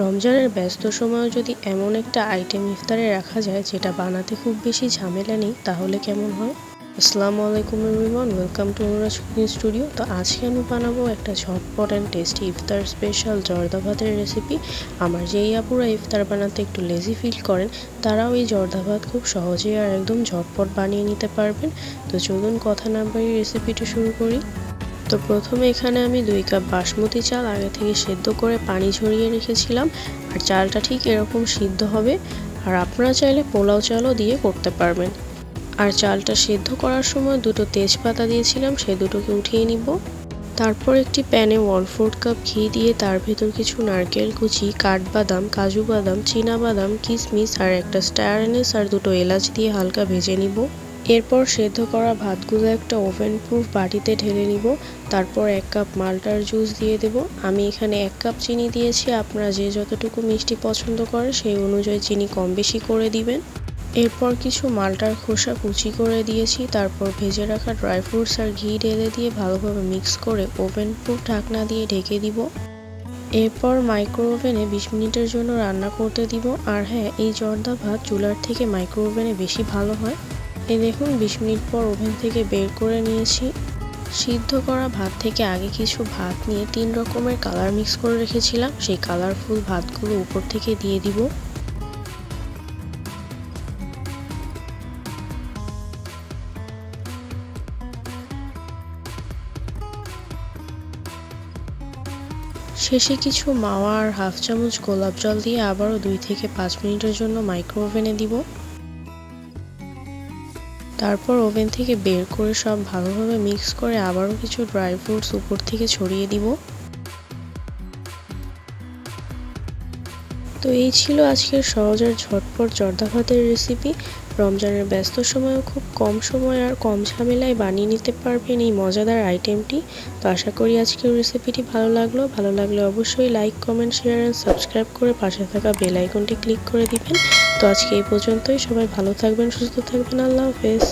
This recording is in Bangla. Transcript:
রমজানের ব্যস্ত সময়েও যদি এমন একটা আইটেম ইফতারে রাখা যায় যেটা বানাতে খুব বেশি ঝামেলা নেই, তাহলে কেমন হয়? আসসালামু আলাইকুম everyone, welcome to Anuraj cooking studio. তো আজকে আমি বানাবো একটা ঝটপট অ্যান্ড টেস্টি ইফতার স্পেশাল জর্দা ভাতের রেসিপি। আমার যেই আপুরা ইফতার বানাতে একটু লেজি ফিল করেন, তারাও এই জর্দা ভাত খুব সহজেই আর একদম ঝটপট বানিয়ে নিতে পারবেন। তো চলুন কথা না বাড়িয়ে রেসিপিটা শুরু করি। তো প্রথমে এখানে আমি 2 কাপ বাসমতি চাল আগে থেকে সেদ্ধ করে পানি ঝরিয়ে রেখেছিলাম। আর চালটা ঠিক এরকম সিদ্ধ হবে। আর আপনারা চাইলে পোলাও চালও দিয়ে করতে পারবেন। আর চালটা সেদ্ধ করার সময় 2টো তেজপাতা দিয়েছিলাম, সে দুটোকে উঠিয়ে নিব। তারপর একটি প্যানে 1/4 কাপ ঘি দিয়ে তার ভেতর কিছু নারকেল কুচি, কাঠবাদাম, কাজু বাদাম, চীনাবাদাম, কিশমিশ আর একটা স্টার অ্যানিস আর 2টো এলাচ দিয়ে হালকা ভেজে নিব। এরপর সেদ্ধ করা ভাতগুলো একটা ওভেন প্রুফ বাটিতে ঢেলে নিব। তারপর 1 কাপ মাল্টার জুস দিয়ে দেব। আমি এখানে 1 কাপ চিনি দিয়েছি, আপনারা যে যতটুকু মিষ্টি পছন্দ করে সেই অনুযায়ী চিনি কম বেশি করে দিবেন। এরপর কিছু মাল্টার খোসা কুচি করে দিয়েছি। তারপর ভেজে রাখা ড্রাই ফ্রুটস আর ঘি ঢেলে দিয়ে ভালোভাবে মিক্স করে ওভেন প্রুফ ঢাকনা দিয়ে ঢেকে দিব। এরপর মাইক্রো ওভেনে 20 মিনিটের জন্য রান্না করতে দিব। আর হ্যাঁ, এই জর্দা ভাত চুলার থেকে মাইক্রো ওভেনে বেশি ভালো হয়। এই দেখুন 20 মিনিট পর ওভেন থেকে বের করে নিয়েছি। সিদ্ধ করা ভাত থেকে আগে কিছু ভাত নিয়ে 3 রকমের কালার মিক্স করে রেখেছিলাম, সেই কালারফুল ভাতগুলো উপর থেকে দিয়ে দিব। শেষে কিছু মাওয়া আর হাফ চামচ গোলাপ জল দিয়ে আবারও 2 থেকে 5 মিনিটের জন্য মাইক্রো ওভেনে দিব। তারপর ওভেন থেকে বের করে সব ভালোভাবে মিক্স করে আবারও কিছু ড্রাই ফ্রুটস উপর থেকে ছড়িয়ে দিব। তো এই ছিল আজকের সহজ আর ঝটপট জর্দা ভাতের রেসিপি। রমজানের ব্যস্ত সময়েও খুব কম সময় আর কম ঝামেলায় বানিয়ে নিতে পারবেন এই মজাদার আইটেমটি। তো আশা করি আজকের রেসিপিটি ভালো লাগলে অবশ্যই like, comment, share and subscribe করে পাশে থাকা বেল আইকনটি ক্লিক করে দিবেন। তো আজকে এই পর্যন্তই। সবাই ভালো থাকবেন, সুস্থ থাকবেন। আল্লাহ হাফেজ।